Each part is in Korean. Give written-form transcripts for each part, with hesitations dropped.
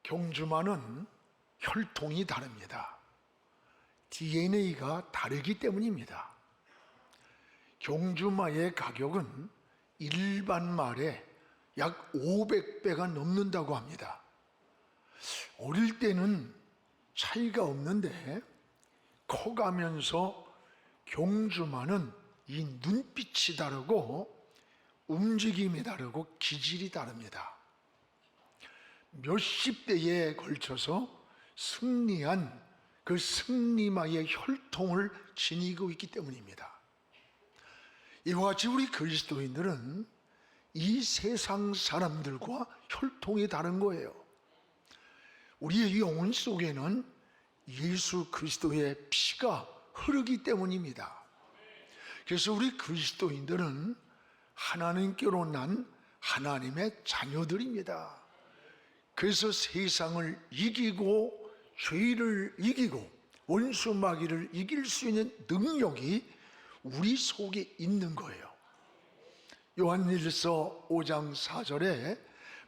경주마는 혈통이 다릅니다. DNA가 다르기 때문입니다. 경주마의 가격은 일반 말의 약 500배가 넘는다고 합니다. 어릴 때는 차이가 없는데 커가면서 경주마는 이 눈빛이 다르고 움직임이 다르고 기질이 다릅니다. 몇십 대에 걸쳐서 승리한 그 승리마의 혈통을 지니고 있기 때문입니다. 이와 같이 우리 그리스도인들은 이 세상 사람들과 혈통이 다른 거예요. 우리의 영혼 속에는 예수 그리스도의 피가 흐르기 때문입니다. 그래서 우리 그리스도인들은 하나님께로 난 하나님의 자녀들입니다. 그래서 세상을 이기고 죄를 이기고 원수 마귀를 이길 수 있는 능력이 우리 속에 있는 거예요. 요한일서 5장 4절에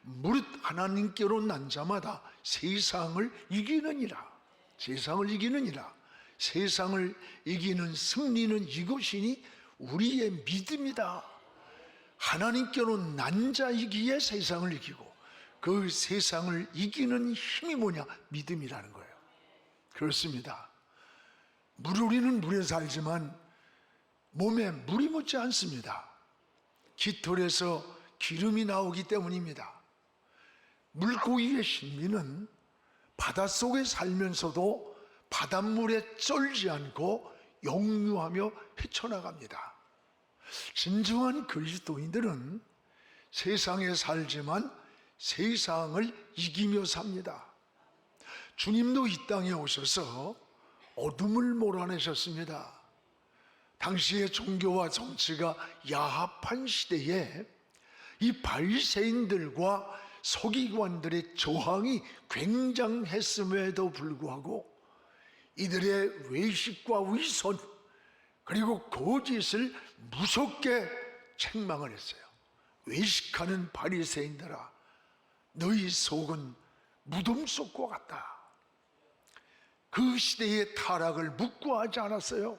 무릇 하나님께로 난 자마다 세상을 이기느니라. 세상을 이기느니라. 세상을 이기는 승리는 이것이니 우리의 믿음이다. 하나님께로 난 자이기에 세상을 이기고 그 세상을 이기는 힘이 뭐냐? 믿음이라는 거예요. 그렇습니다. 우리는 물에 살지만 몸에 물이 묻지 않습니다. 깃털에서 기름이 나오기 때문입니다. 물고기의 신비는 바닷속에 살면서도 바닷물에 쩔지 않고 역류하며 헤쳐나갑니다. 진정한 그리스도인들은 세상에 살지만 세상을 이기며 삽니다. 주님도 이 땅에 오셔서 어둠을 몰아내셨습니다. 당시의 종교와 정치가 야합한 시대에 이 바리새인들과 서기관들의 저항이 굉장했음에도 불구하고 이들의 외식과 위선 그리고 거짓을 무섭게 책망을 했어요. 외식하는 바리새인들아, 너희 속은 무덤 속과 같다. 그 시대의 타락을 묵과하지 않았어요.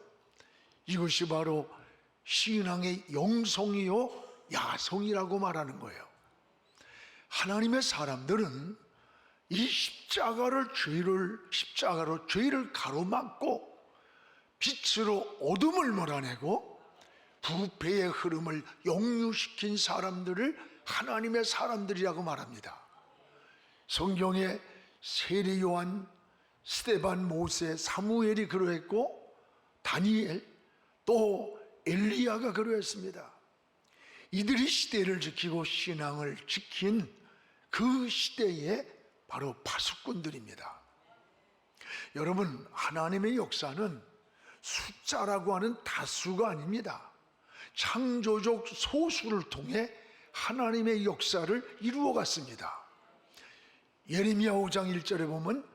이것이 바로 신앙의 영성이요 야성이라고 말하는 거예요. 하나님의 사람들은 이 십자가로 죄를 가로막고 빛으로 어둠을 몰아내고 부패의 흐름을 역류시킨 사람들을 하나님의 사람들이라고 말합니다. 성경에 세례 요한, 스데반, 모세, 사무엘이 그러했고 다니엘, 또 엘리야가 그러했습니다. 이들이 시대를 지키고 신앙을 지킨 그 시대에 바로 파수꾼들입니다. 여러분, 하나님의 역사는 숫자라고 하는 다수가 아닙니다. 창조적 소수를 통해 하나님의 역사를 이루어갔습니다. 예레미야 5장 1절에 보면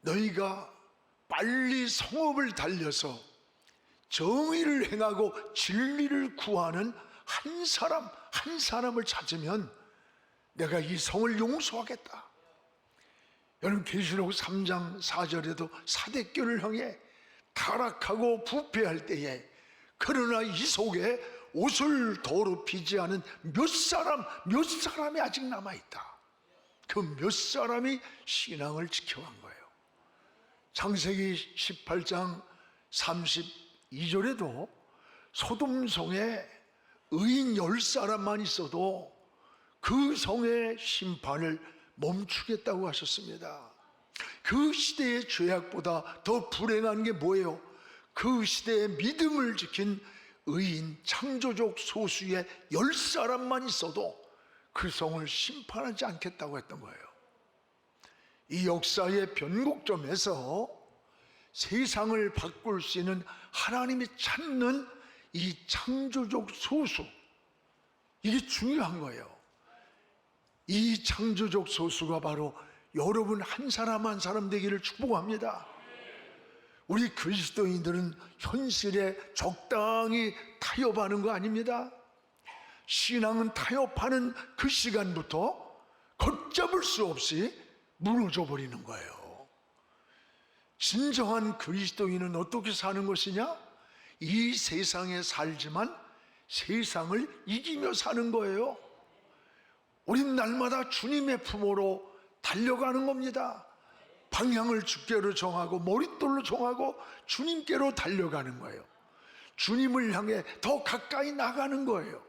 너희가 빨리 성읍을 달려서 정의를 행하고 진리를 구하는 한 사람을 찾으면 내가 이 성을 용서하겠다. 여러분, 계시록 3장 4절에도 사대교를 향해 타락하고 부패할 때에 그러나 이 속에 옷을 더럽히지 않은 몇 사람이 아직 남아있다. 그 몇 사람이 신앙을 지켜간 거예요. 창세기 18장 32절에도 소돔성에 의인 10사람만 있어도 그 성의 심판을 멈추겠다고 하셨습니다. 그 시대의 죄악보다 더 불행한 게 뭐예요? 그 시대의 믿음을 지킨 의인 창조적 소수의 10사람만 있어도 그 성을 심판하지 않겠다고 했던 거예요. 이 역사의 변곡점에서 세상을 바꿀 수 있는 하나님이 찾는 이 창조적 소수, 이게 중요한 거예요. 이 창조적 소수가 바로 여러분 한 사람 한 사람 되기를 축복합니다. 우리 그리스도인들은 현실에 적당히 타협하는 거 아닙니다. 신앙은 타협하는 그 시간부터 걷잡을 수 없이 무너져 버리는 거예요. 진정한 그리스도인은 어떻게 사는 것이냐? 이 세상에 살지만 세상을 이기며 사는 거예요. 우린 날마다 주님의 품으로 달려가는 겁니다. 방향을 주께로 정하고 머릿돌로 정하고 주님께로 달려가는 거예요. 주님을 향해 더 가까이 나가는 거예요.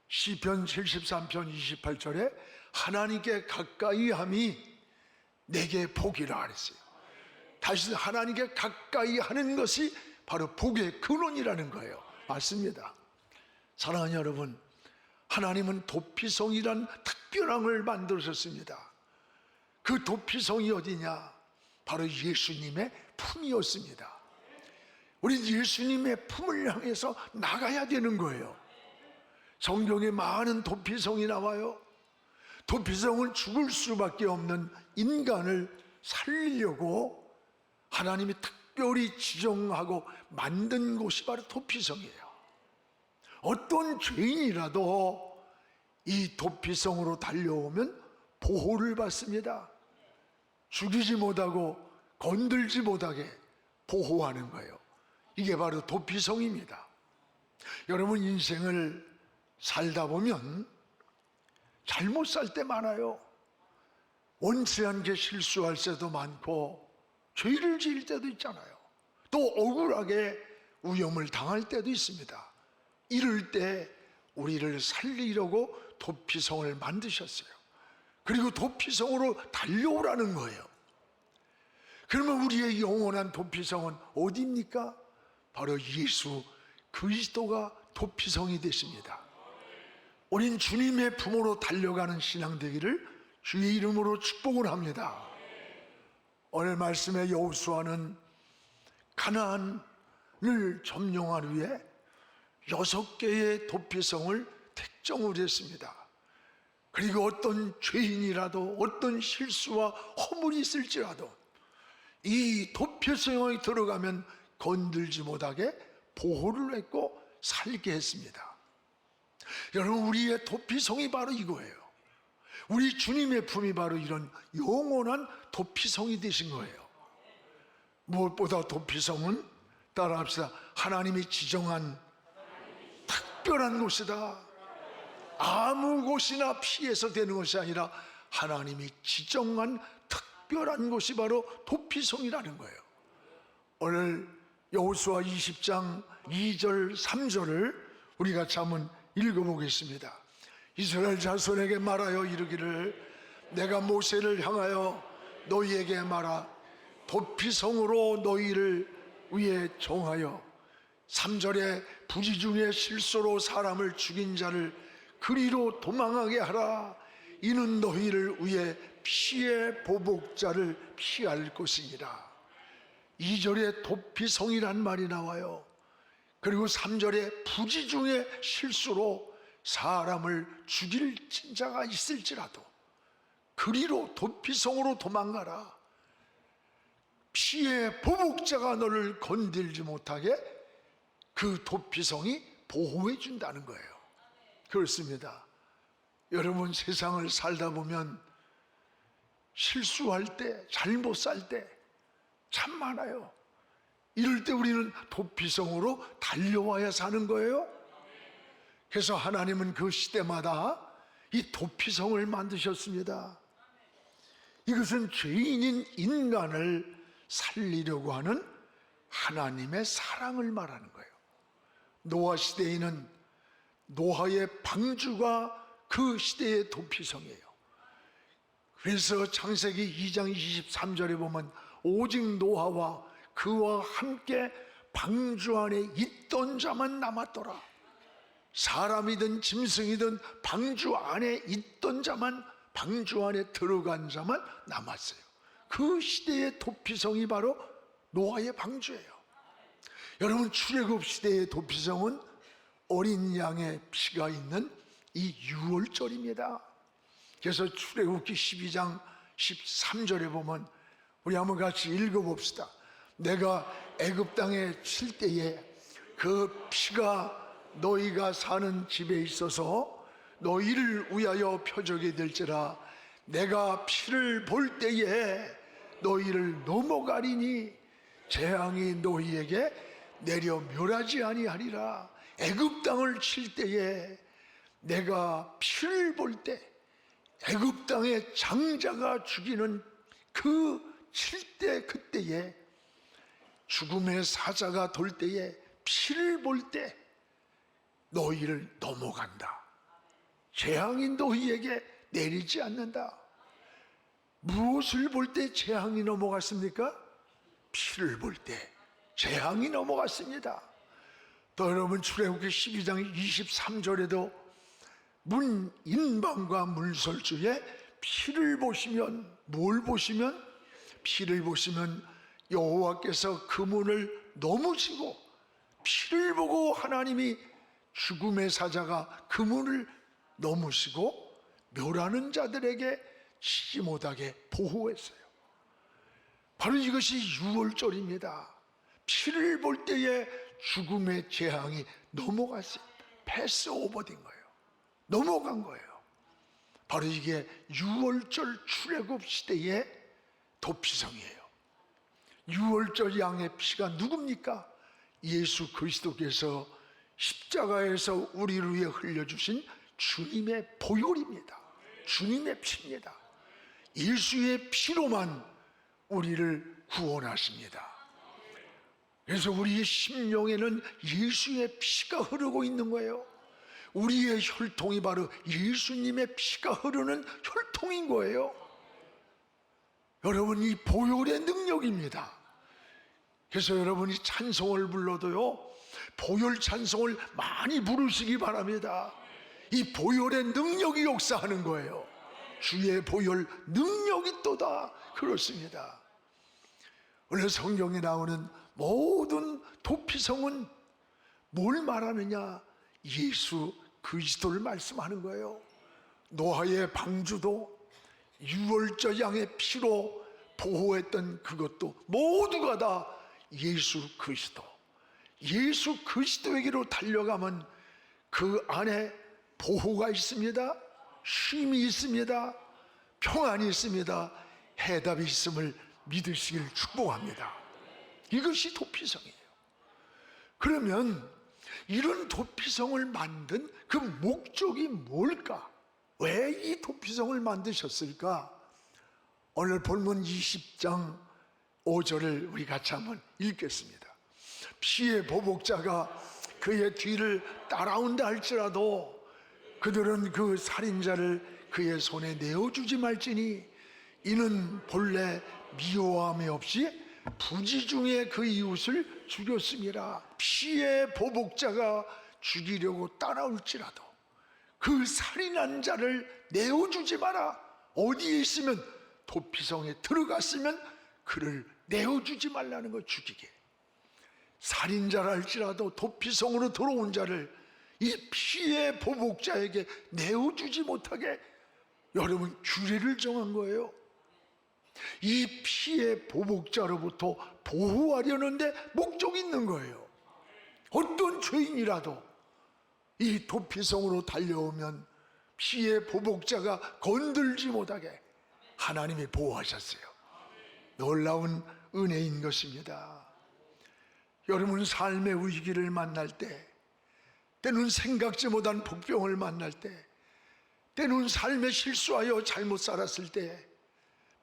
시편 73편 28절에 하나님께 가까이 함이 내게 복이라 그랬어요. 다시 하나님께 가까이 하는 것이 바로 복의 근원이라는 거예요. 맞습니다. 사랑하는 여러분, 하나님은 도피성이란 특별한 걸 만드셨습니다. 그 도피성이 어디냐? 바로 예수님의 품이었습니다. 우리 예수님의 품을 향해서 나가야 되는 거예요. 성경에 많은 도피성이 나와요. 도피성은 죽을 수밖에 없는 인간을 살리려고 하나님이 특별히 지정하고 만든 곳이 바로 도피성이에요. 어떤 죄인이라도 이 도피성으로 달려오면 보호를 받습니다. 죽이지 못하고 건들지 못하게 보호하는 거예요. 이게 바로 도피성입니다. 여러분, 인생을 살다 보면 잘못 살 때 많아요. 원치 않게 실수할 때도 많고 죄를 지을 때도 있잖아요. 또 억울하게 위험을 당할 때도 있습니다. 이럴 때 우리를 살리려고 도피성을 만드셨어요. 그리고 도피성으로 달려오라는 거예요. 그러면 우리의 영원한 도피성은 어디입니까? 바로 예수 그리스도가 도피성이 되십니다. 우린 주님의 품으로 달려가는 신앙 되기를 주의 이름으로 축복을 합니다. 오늘 말씀의 여호수아는 가나안을 점령한 후에 6개의 도피성을 택정을 했습니다. 그리고 어떤 죄인이라도 어떤 실수와 허물이 있을지라도 이 도피성에 들어가면 건들지 못하게 보호를 했고 살게 했습니다. 여러분, 우리의 도피성이 바로 이거예요. 우리 주님의 품이 바로 이런 영원한 도피성이 되신 거예요. 무엇보다 도피성은 따라합시다. 하나님이 지정한 특별한 곳이다. 아무 곳이나 피해서 되는 것이 아니라 하나님이 지정한 특별한 곳이 바로 도피성이라는 거예요. 오늘 여호수아 20장 2절 3절을 우리가 한번 읽어보겠습니다. 이스라엘 자손에게 말하여 이르기를 내가 모세를 향하여 너희에게 말하 도피성으로 너희를 위해 정하여 3절에 부지 중에 실수로 사람을 죽인 자를 그리로 도망하게 하라. 이는 너희를 위해 피의 보복자를 피할 것이니라. 2절에 도피성이란 말이 나와요. 그리고 3절에 부지 중에 실수로 사람을 죽일 자가 있을지라도 그리로 도피성으로 도망가라. 피의 보복자가 너를 건들지 못하게 그 도피성이 보호해 준다는 거예요. 그렇습니다. 여러분, 세상을 살다 보면 실수할 때, 잘못 살 때 참 많아요. 이럴 때 우리는 도피성으로 달려와야 사는 거예요. 그래서 하나님은 그 시대마다 이 도피성을 만드셨습니다. 이것은 죄인인 인간을 살리려고 하는 하나님의 사랑을 말하는 거예요. 노아 시대에는 노아의 방주가 그 시대의 도피성이에요. 그래서 창세기 2장 23절에 보면 오직 노아와 그와 함께 방주 안에 있던 자만 남았더라. 사람이든 짐승이든 방주 안에 있던 자만, 방주 안에 들어간 자만 남았어요. 그 시대의 도피성이 바로 노아의 방주예요. 여러분, 출애굽 시대의 도피성은 어린 양의 피가 있는 이 유월절입니다. 그래서 출애굽기 12장 13절에 보면 우리 한번 같이 읽어봅시다. 내가 애굽 땅에 칠 때에 그 피가 너희가 사는 집에 있어서 너희를 위하여 표적이 될지라. 내가 피를 볼 때에 너희를 넘어가리니 재앙이 너희에게 내려 멸하지 아니하리라. 애굽 땅을 칠 때에 내가 피를 볼 때 애굽 땅의 장자가 죽이는 그 칠 때 그때에 죽음의 사자가 돌 때에 피를 볼 때 너희를 넘어간다. 재앙이 너희에게 내리지 않는다. 무엇을 볼 때 재앙이 넘어갔습니까? 피를 볼 때 재앙이 넘어갔습니다. 또 여러분 출애굽기 12장 23절에도 문인방과 문설주에 피를 보시면, 뭘 보시면? 피를 보시면 여호와께서 그 문을 넘으시고, 피를 보고 하나님이 죽음의 사자가 그 문을 넘으시고 멸하는 자들에게 치지 못하게 보호했어요. 바로 이것이 유월절입니다. 피를 볼 때에 죽음의 재앙이 넘어갔어요. 패스오버된 거예요. 넘어간 거예요. 바로 이게 유월절 출애굽 시대의 도피성이에요. 유월절 양의 피가 누굽니까? 예수 그리스도께서 십자가에서 우리를 위해 흘려주신 주님의 보혈입니다. 주님의 피입니다. 예수의 피로만 우리를 구원하십니다. 그래서 우리의 심령에는 예수의 피가 흐르고 있는 거예요. 우리의 혈통이 바로 예수님의 피가 흐르는 혈통인 거예요. 여러분, 이 보혈의 능력입니다. 그래서 여러분이 찬송을 불러도요, 보혈 찬송을 많이 부르시기 바랍니다. 이 보혈의 능력이 역사하는 거예요. 주의 보혈 능력이 또다. 그렇습니다. 원래 성경에 나오는 모든 도피성은 뭘 말하느냐? 예수 그리스도를 말씀하는 거예요. 노아의 방주도 유월절 양의 피로 보호했던 그것도 모두가 다 예수 그리스도. 예수 그리스도에게로 달려가면 그 안에 보호가 있습니다. 쉼이 있습니다. 평안이 있습니다. 해답이 있음을 믿으시길 축복합니다. 이것이 도피성이에요. 그러면 이런 도피성을 만든 그 목적이 뭘까? 왜 이 도피성을 만드셨을까? 오늘 본문 20장 5절을 우리 같이 한번 읽겠습니다. 피의 보복자가 그의 뒤를 따라온다 할지라도 그들은 그 살인자를 그의 손에 내어주지 말지니 이는 본래 미워함이 없이 부지 중에 그 이웃을 죽였음이라. 피의 보복자가 죽이려고 따라올지라도 그 살인한 자를 내어주지 마라. 어디에 있으면, 도피성에 들어갔으면 그를 내어주지 말라는 거, 죽이게. 살인자라 할지라도 도피성으로 들어온 자를 이 피의 보복자에게 내어주지 못하게 여러분 규례를 정한 거예요. 이 피의 보복자로부터 보호하려는데 목적이 있는 거예요. 어떤 죄인이라도 이 도피성으로 달려오면 피의 보복자가 건들지 못하게 하나님이 보호하셨어요. 놀라운 은혜인 것입니다. 여러분, 삶의 위기를 만날 때, 때는 생각지 못한 복병을 만날 때, 때는 삶에 실수하여 잘못 살았을 때,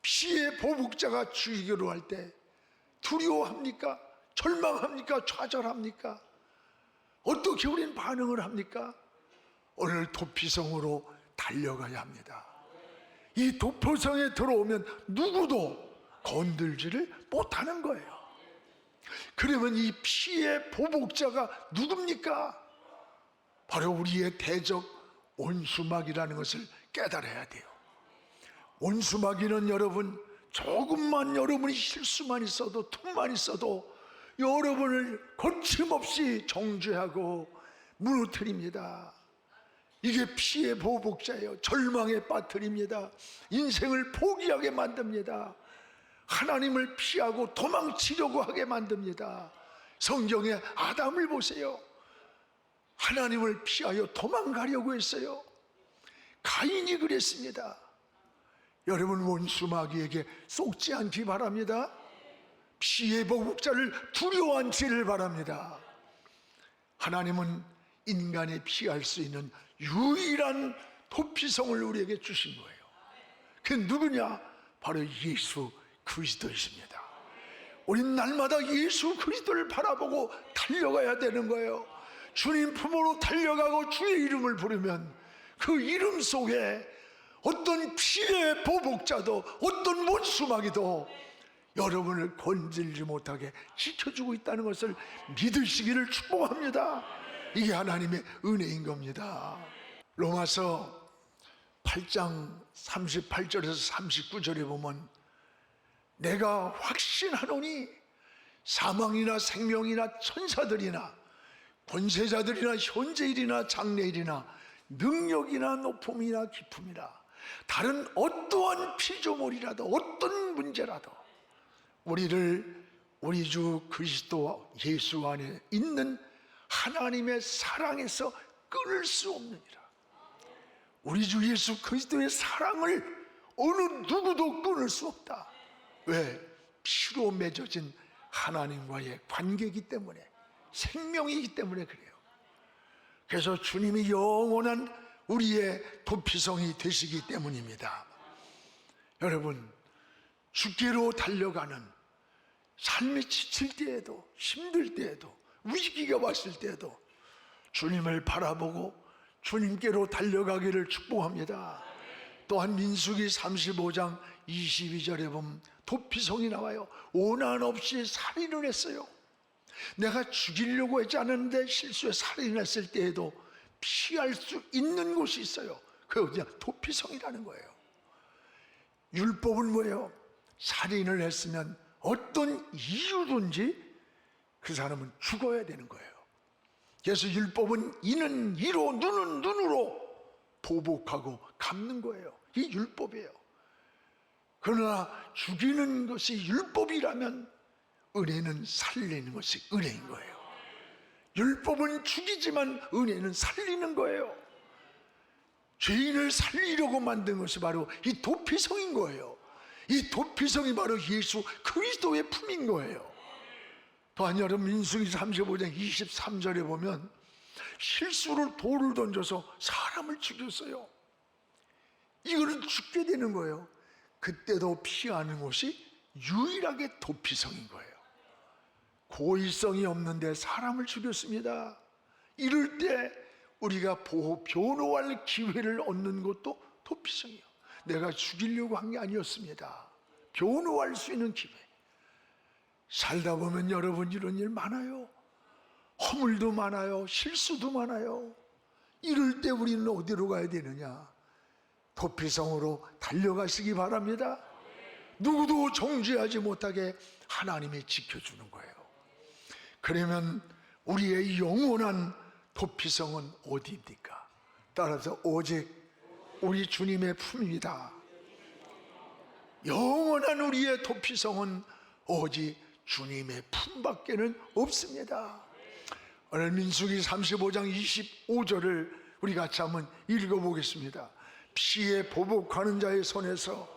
피의 보복자가 죽이기로 할 때 두려워합니까? 절망합니까? 좌절합니까? 어떻게 우린 반응을 합니까? 오늘 도피성으로 달려가야 합니다. 이 도피성에 들어오면 누구도 건들지를 못하는 거예요. 그러면 이 피의 보복자가 누굽니까? 바로 우리의 대적 원수마귀라는 것을 깨달아야 돼요. 원수마귀는 여러분, 조금만 여러분이 실수만 있어도, 틈만 있어도 여러분을 거침없이 정죄하고 무너뜨립니다. 이게 피의 보복자예요. 절망에 빠뜨립니다. 인생을 포기하게 만듭니다. 하나님을 피하고 도망치려고 하게 만듭니다. 성경에 아담을 보세요. 하나님을 피하여 도망가려고 했어요. 가인이 그랬습니다. 여러분, 원수 마귀에게 속지 않기 바랍니다. 피의 보복자를 두려워 않기를 바랍니다. 하나님은 인간이 피할 수 있는 유일한 도피성을 우리에게 주신 거예요. 그 누구냐? 바로 예수 그리스도이십니다. 우린 날마다 예수 그리스도를 바라보고 달려가야 되는 거예요. 주님 품으로 달려가고 주의 이름을 부르면 그 이름 속에 어떤 피의 보복자도 어떤 원수마귀도 여러분을 건질지 못하게 지켜주고 있다는 것을 믿으시기를 축복합니다. 이게 하나님의 은혜인 겁니다. 로마서 8장 38절에서 39절에 보면 내가 확신하노니 사망이나 생명이나 천사들이나 권세자들이나 현재일이나 장래일이나 능력이나 높음이나 깊음이나 다른 어떠한 피조물이라도 어떤 문제라도 우리를 우리 주 그리스도 예수 안에 있는 하나님의 사랑에서 끊을 수 없느니라. 우리 주 예수 그리스도의 사랑을 어느 누구도 끊을 수 없다. 왜? 피로 맺어진 하나님과의 관계이기 때문에, 생명이기 때문에 그래요. 그래서 주님이 영원한 우리의 도피성이 되시기 때문입니다. 여러분, 주께로 달려가는 삶이 지칠 때에도, 힘들 때에도, 위기가 왔을 때에도 주님을 바라보고 주님께로 달려가기를 축복합니다. 또한 민수기 35장 22절에 보면 도피성이 나와요. 오난 없이 살인을 했어요. 내가 죽이려고 하지 않았는데 실수에 살인했을 때에도 피할 수 있는 곳이 있어요. 그게 그냥 도피성이라는 거예요. 율법은 뭐예요? 살인을 했으면 어떤 이유든지 그 사람은 죽어야 되는 거예요. 그래서 율법은 이는 이로 눈은 눈으로 보복하고 갚는 거예요. 이 율법이에요. 그러나 죽이는 것이 율법이라면 은혜는 살리는 것이 은혜인 거예요. 율법은 죽이지만 은혜는 살리는 거예요. 죄인을 살리려고 만든 것이 바로 이 도피성인 거예요. 이 도피성이 바로 예수 그리스도의 품인 거예요. 또한 여러분, 민수기 35장 23절에 보면 실수로 돌을 던져서 사람을 죽였어요. 이거는 죽게 되는 거예요. 그때도 피하는 곳이 유일하게 도피성인 거예요. 고의성이 없는데 사람을 죽였습니다. 이럴 때 우리가 변호할 기회를 얻는 것도 도피성이에요. 내가 죽이려고 한 게 아니었습니다. 변호할 수 있는 기회. 살다 보면 여러분 이런 일 많아요. 허물도 많아요. 실수도 많아요. 이럴 때 우리는 어디로 가야 되느냐? 도피성으로 달려가시기 바랍니다. 누구도 정죄하지 못하게 하나님이 지켜주는 거예요. 그러면 우리의 영원한 도피성은 어디입니까? 따라서 오직 우리 주님의 품입니다. 영원한 우리의 도피성은 오직 주님의 품밖에는 없습니다. 오늘 민수기 35장 25절을 우리 같이 한번 읽어보겠습니다. 피에 보복하는 자의 손에서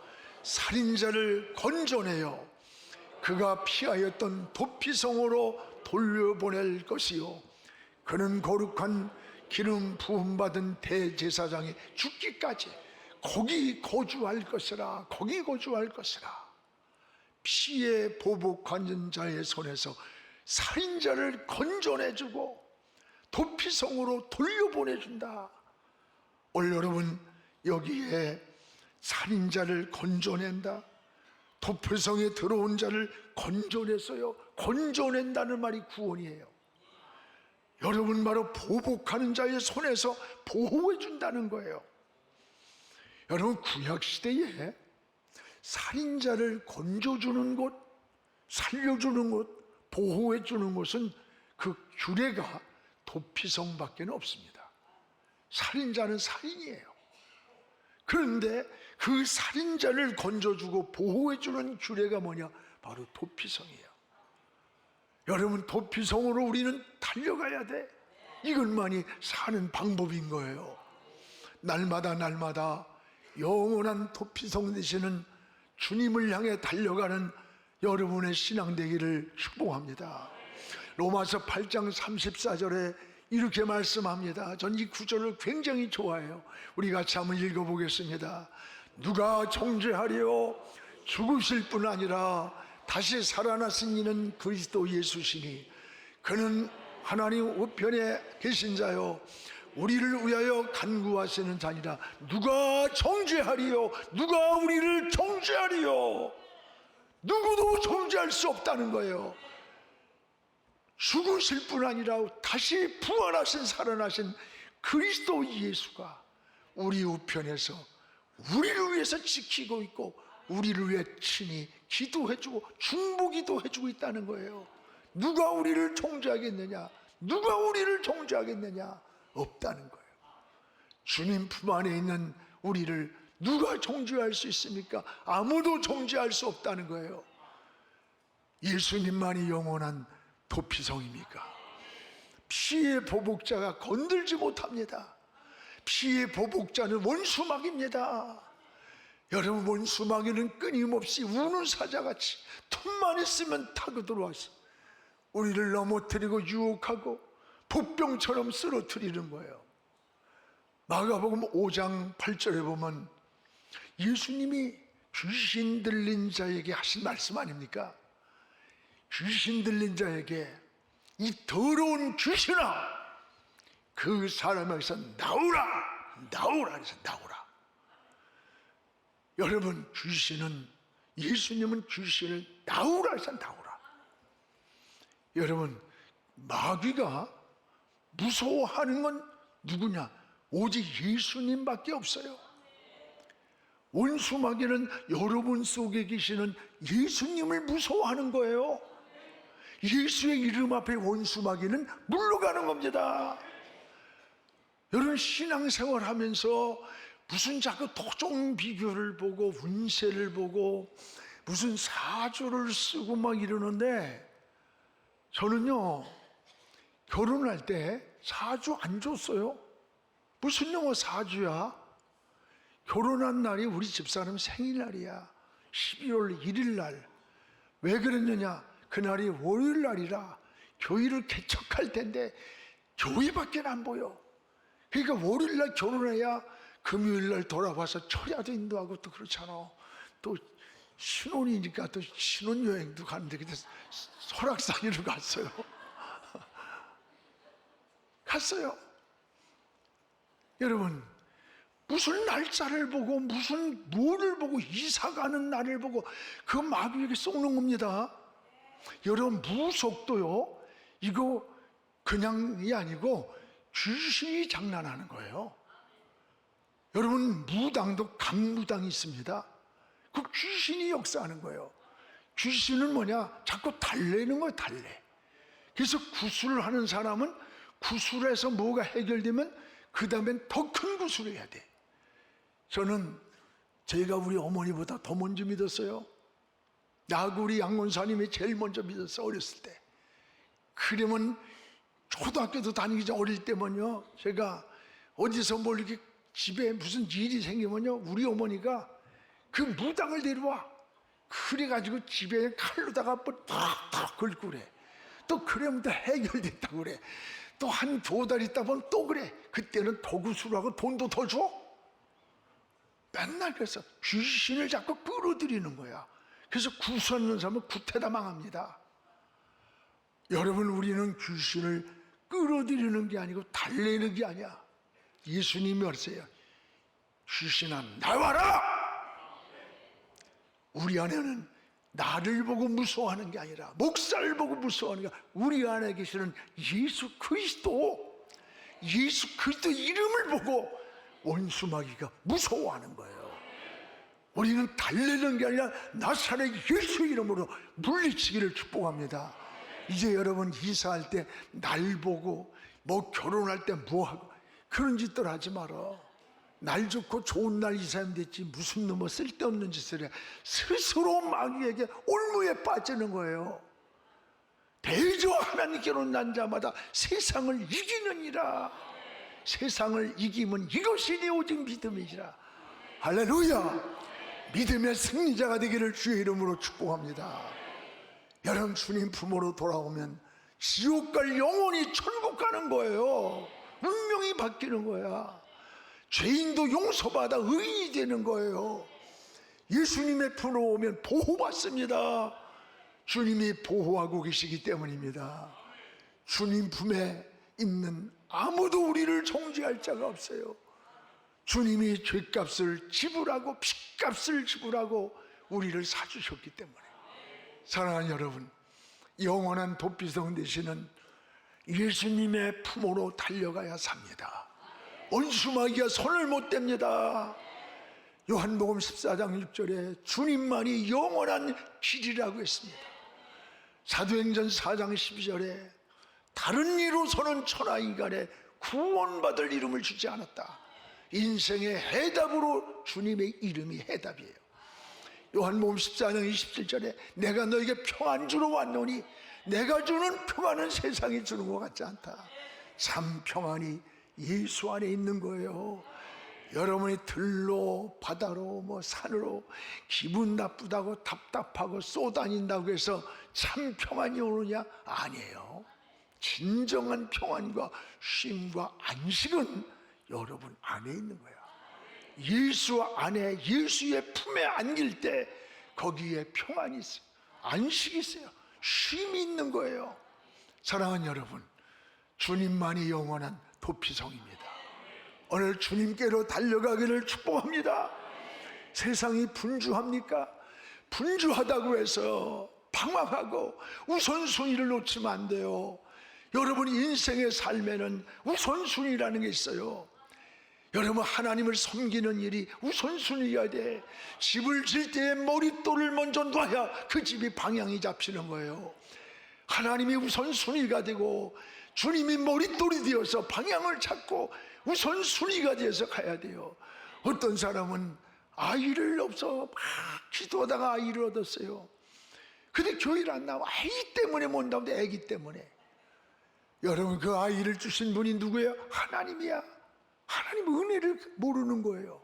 살인자를 건져내어 그가 피하였던 도피성으로 돌려보낼 것이요, 그는 거룩한 기름 부음받은 대제사장이 죽기까지 거기 거주할 것이라. 거기 거주할 것이라. 피에 보복하는 자의 손에서 살인자를 건져내주고 도피성으로 돌려보내준다. 오늘 여러분, 여기에 살인자를 건져낸다, 도피성에 들어온 자를 건져냈어요. 건져낸다는 말이 구원이에요. 여러분, 바로 보복하는 자의 손에서 보호해 준다는 거예요. 여러분, 구약시대에 살인자를 건져주는 곳, 살려주는 곳, 보호해 주는 곳은 그 규례가 도피성밖에 없습니다. 살인자는 살인이에요. 그런데 그 살인자를 건져주고 보호해주는 규례가 뭐냐? 바로 도피성이에요. 여러분, 도피성으로 우리는 달려가야 돼. 이것만이 사는 방법인 거예요. 날마다 영원한 도피성 되시는 주님을 향해 달려가는 여러분의 신앙 되기를 축복합니다. 로마서 8장 34절에 이렇게 말씀합니다. 전 이 구절을 굉장히 좋아해요. 우리 같이 한번 읽어보겠습니다. 누가 정죄하리요? 죽으실 뿐 아니라 다시 살아나신 이는 그리스도 예수시니 그는 하나님 우편에 계신 자요 우리를 위하여 간구하시는 자니라. 누가 정죄하리요? 누가 우리를 정죄하리요? 누구도 정죄할 수 없다는 거예요. 죽으실 뿐 아니라 다시 부활하신 살아나신 그리스도 예수가 우리 우편에서 우리를 위해서 지키고 있고 우리를 위해 친히 기도해주고 중보기도 해주고 있다는 거예요. 누가 우리를 정죄하겠느냐? 누가 우리를 정죄하겠느냐? 없다는 거예요. 주님 품 안에 있는 우리를 누가 정죄할 수 있습니까? 아무도 정죄할 수 없다는 거예요. 예수님만이 영원한 도피성입니까? 피의 보복자가 건들지 못합니다. 피의 보복자는 원수마귀입니다. 여러분, 원수마귀는 끊임없이 우는 사자같이 틈만 있으면 타고 들어와서 우리를 넘어뜨리고 유혹하고 보병처럼 쓰러뜨리는 거예요. 마가복음 5장 8절에 보면 예수님이 귀신 들린 자에게 하신 말씀 아닙니까? 귀신 들린 자에게 이 더러운 귀신아, 그 사람에게서 나오라, 나오라 해서 나오라. 여러분, 귀신은, 예수님은 귀신을 나오라 해서 나오라. 여러분, 마귀가 무서워하는 건 누구냐? 오직 예수님밖에 없어요. 원수 마귀는 여러분 속에 계시는 예수님을 무서워하는 거예요. 예수의 이름 앞에 원수 마귀는 물러가는 겁니다. 여러분, 신앙생활 하면서 무슨 자꾸 토종 비교를 보고 운세를 보고 무슨 사주를 쓰고 막 이러는데, 저는요 결혼할 때 사주 안 줬어요. 무슨 영어 사주야? 결혼한 날이 우리 집사람 생일날이야. 12월 1일 날. 왜 그랬느냐? 그날이 월요일 날이라 교회를 개척할 텐데 교회밖에 안 보여. 그러니까 월요일 날 결혼해야 금요일 날 돌아와서 철야도 인도하고 또 그렇잖아. 또 신혼이니까 또 신혼여행도 가는데 그때 설악산으로 갔어요. 갔어요. 여러분, 무슨 날짜를 보고 무슨 뭐를 보고 이사 가는 날을 보고 그 마귀에게 쏘는 겁니다. 여러분, 무속도요 이거 그냥이 아니고 귀신이 장난하는 거예요. 여러분, 무당도 강무당이 있습니다. 그 귀신이 역사하는 거예요. 귀신은 뭐냐? 자꾸 달래는 거예요. 달래. 그래서 구술을 하는 사람은 구술에서 뭐가 해결되면 그 다음엔 더 큰 구술을 해야 돼. 저는 제가 우리 어머니보다 더 먼저 믿었어요. 나구리 양원사님이 제일 먼저 믿었어, 어렸을 때. 그러면 초등학교도 다니기 전 어릴 때면요, 제가 어디서 뭘 이렇게 집에 무슨 일이 생기면요, 우리 어머니가 그 무당을 데려와. 그래가지고 집에 칼로다가 탁탁 긁고 그래. 또 그러면 또 해결됐다고 그래. 또 한 두 달 있다 보면 또 그래. 그때는 더 구술하고 돈도 더 줘. 맨날 그래서 귀신을 자꾸 끌어들이는 거야. 그래서 구수하는 사람은 구태다 망합니다. 여러분, 우리는 귀신을 끌어들이는 게 아니고 달래는 게 아니야. 예수님이 말씀해요. 귀신아, 나와라! 우리 안에는 나를 보고 무서워하는 게 아니라, 목사를 보고 무서워하는 게 아니라, 우리 안에 계시는 예수 그리스도 이름을 보고 원수마귀가 무서워하는 거예요. 우리는 달래는 게 아니라 나사렛 예수 이름으로 물리치기를 축복합니다. 이제 여러분, 이사할 때 날 보고 뭐 결혼할 때 뭐하고 그런 짓들 하지 마라. 날 좋고 좋은 날 이사하면 됐지 무슨 놈의 쓸데없는 짓을 해. 스스로 마귀에게 올무에 빠지는 거예요. 대저 하나님께로 난 자마다 세상을 이기느니라. 세상을 이기면 이것이 내 오직 믿음이지라. 할렐루야. 믿음의 승리자가 되기를 주의 이름으로 축복합니다. 여러분, 주님 품으로 돌아오면 지옥 갈 영혼이 천국 가는 거예요. 운명이 바뀌는 거야. 죄인도 용서받아 의인이 되는 거예요. 예수님의 품으로 오면 보호받습니다. 주님이 보호하고 계시기 때문입니다. 주님 품에 있는 아무도 우리를 정죄할 자가 없어요. 주님이 죄값을 지불하고 피값을 지불하고 우리를 사주셨기 때문에. 사랑하는 여러분, 영원한 도피성 되시는 예수님의 품으로 달려가야 삽니다. 원수마귀가 손을 못 댑니다. 요한복음 14장 6절에 주님만이 영원한 길이라고 했습니다. 사도행전 4장 12절에 다른 이로서는 천하인간에 구원받을 이름을 주지 않았다. 인생의 해답으로 주님의 이름이 해답이에요. 요한복음 14장 27절에 내가 너에게 평안 주러 왔노니 내가 주는 평안은 세상이 주는 것 같지 않다. 참 평안이 예수 안에 있는 거예요. 여러분이 들로 바다로 산으로 기분 나쁘다고 답답하고 쏘다닌다고 해서 참 평안이 오느냐? 아니에요. 진정한 평안과 쉼과 안식은 여러분 안에 있는 거야. 예수 안에, 예수의 품에 안길 때 거기에 평안이 있어요. 안식이 있어요. 쉼이 있는 거예요. 사랑하는 여러분, 주님만이 영원한 도피성입니다. 오늘 주님께로 달려가기를 축복합니다. 세상이 분주합니까? 분주하다고 해서 방황하고 우선순위를 놓치면 안 돼요. 여러분 인생의 삶에는 우선순위라는 게 있어요. 여러분 하나님을 섬기는 일이 우선순위여야 돼. 집을 질 때에 머릿돌을 먼저 놔야 그 집이 방향이 잡히는 거예요. 하나님이 우선순위가 되고 주님이 머릿돌이 되어서 방향을 찾고 우선순위가 되어서 가야 돼요. 어떤 사람은 아이를 없어 막 기도하다가 아이를 얻었어요. 근데 교회를 안 나와. 아이 때문에 못 나오는데 아기 때문에. 여러분 그 아이를 주신 분이 누구예요? 하나님이야. 하나님 은혜를 모르는 거예요.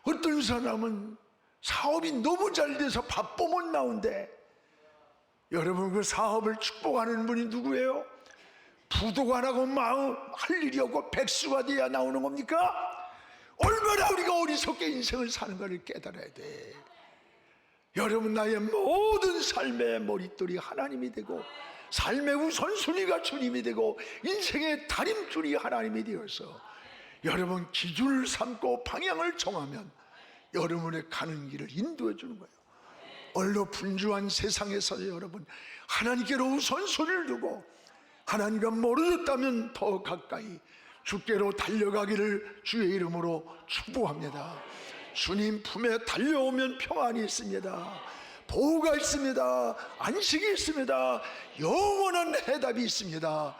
어떤 사람은 사업이 너무 잘 돼서 바빠 못 나오는데 여러분 그 사업을 축복하는 분이 누구예요? 부도가 안 하고 마음 할 일이 없고 백수가 돼야 나오는 겁니까? 얼마나 우리가 어리석게 인생을 사는가를 깨달아야 돼. 여러분 나의 모든 삶의 머릿돌이 하나님이 되고 삶의 우선순위가 주님이 되고 인생의 다림줄이 하나님이 되어서 여러분 기준을 삼고 방향을 정하면 여러분의 가는 길을 인도해 주는 거예요. 얼로 분주한 세상에서 여러분 하나님께로 우선순위를 두고 하나님과 멀어졌다면 더 가까이 주께로 달려가기를 주의 이름으로 축복합니다. 주님 품에 달려오면 평안이 있습니다. 보호가 있습니다. 안식이 있습니다. 영원한 해답이 있습니다.